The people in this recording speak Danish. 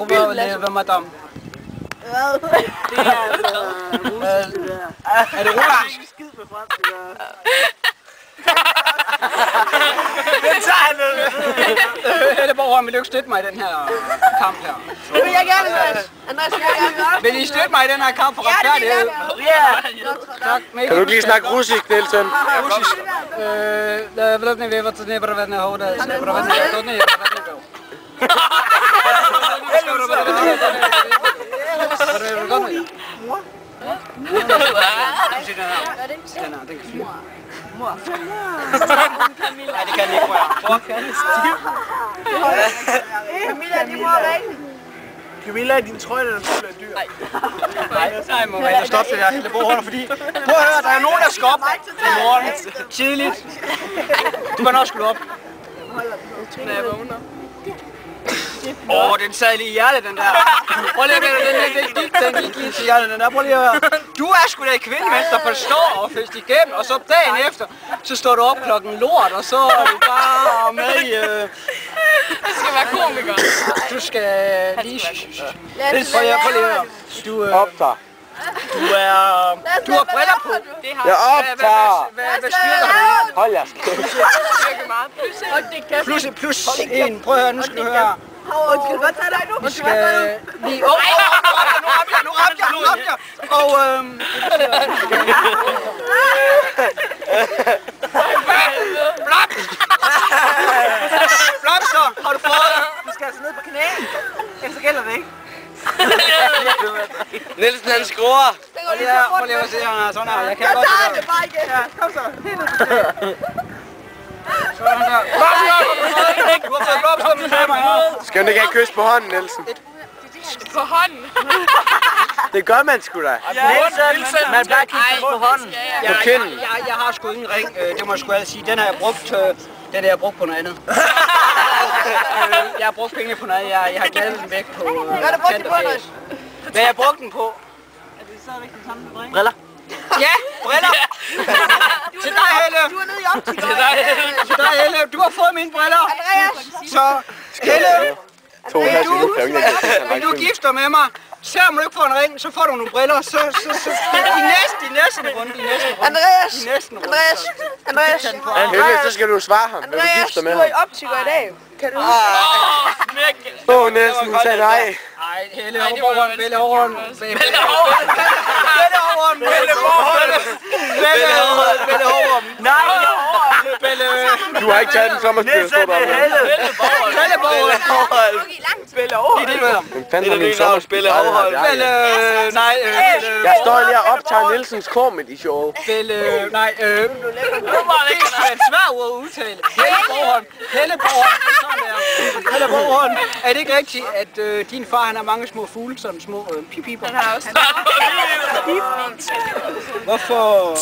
Hvad madame? Hvad? Det er altså russisk, det der. Er det russisk? Skid med fransk, det der. Det tager han ned! Helleborg, vil du ikke støtte mig i den her kamp her? Det vil jeg gerne, Andreas. Andreas, vil jeg gerne. Vil I støtte mig i den her kamp for retfærdighed? Ja! Tak. Kan du ikke lige snakke russisk, Nielsen? Russisk. Vladne ved, hvad det er, hvad hårdt er. Nej, det kan den ikke, tror jeg. Hvor kan det Camilla, de mor væk. Camilla, din trøje er fuld af dyr. Nej, må man stoppe det der Helleborg, fordi... Prøv at høre, der er nogen, der skal op i morgen tidligt. Du kan også skulle op. Når jeg vågner. Den sad lige i hjertet, den der. Prøv lige at den gik lige til hjertet, den der. Prøv lige at høre. Du er sgu da kvinde, mens der forstår at feste igennem, og så dagen efter, så står du op klokken lort, og så er du bare med i... Du skal være komiker. Du skal lige... Prøv lige at høre. Du Optager. Du har briller på. Jeg optager. Hvad styrker du? Hold jeres kæft. Plus en. Prøv at høre, nu skal du høre. Undskyld, hvad tager dig nu? Vi skal lige... Nu ramte jeg. Og Blop! Blop så! Har du fået det? Du skal altså ned på knæ. Ellers så gælder det ikke. Nielsen, han skruer. Prøv lige at se, han er sådan her. Jeg kan godt tager det bare igen. Ja, kom så. Helt ned på knæ. sådan der. Du har fået blop, så du tager mig her. Skal du ikke have kys på hånden, Nielsen? På hånden. Det gør man sgu da. Man plejer at kigge på hånden. På kinden. Jeg har sgu ingen ring, det må jeg sgu altid sige. Den har jeg brugt, på noget andet. Jeg har brugt penge på noget, jeg har glædet den væk på Hvad har du brugt den på, Andreas? Hvad jeg brugt den på? Er det stadigvæk den samme drink? Briller. Ja, briller! Til dig, Helle! Du er nede i optik. Til dig, Helle! Du har fået mine briller! Andreas! Så, Helle! 2,5 kilo. Det er jo ikke Vil du gifter med mig? Selvom du ikke får en ring, så får du nogle briller, så i næste runde. Andreas! Helle, så skal du svare ham. Vil du Andreas, gifte med du ham? er i optiker i dag. Kan du huske? Nielsen, hun sagde nej. Ej, Helle Hårborg, Belle Hårborg. Belle Hårborg. Nej! Du har ikke taget den sommerspil, står der. Hvem fanden har min sommerspil? Jeg står lige og optager Nielsens comedy-show. Det er et svært ord at udtale. Helleborg. Er det ikke rigtigt, at din far han har mange små fugle, sådan små pipiper? Han har også Hvorfor?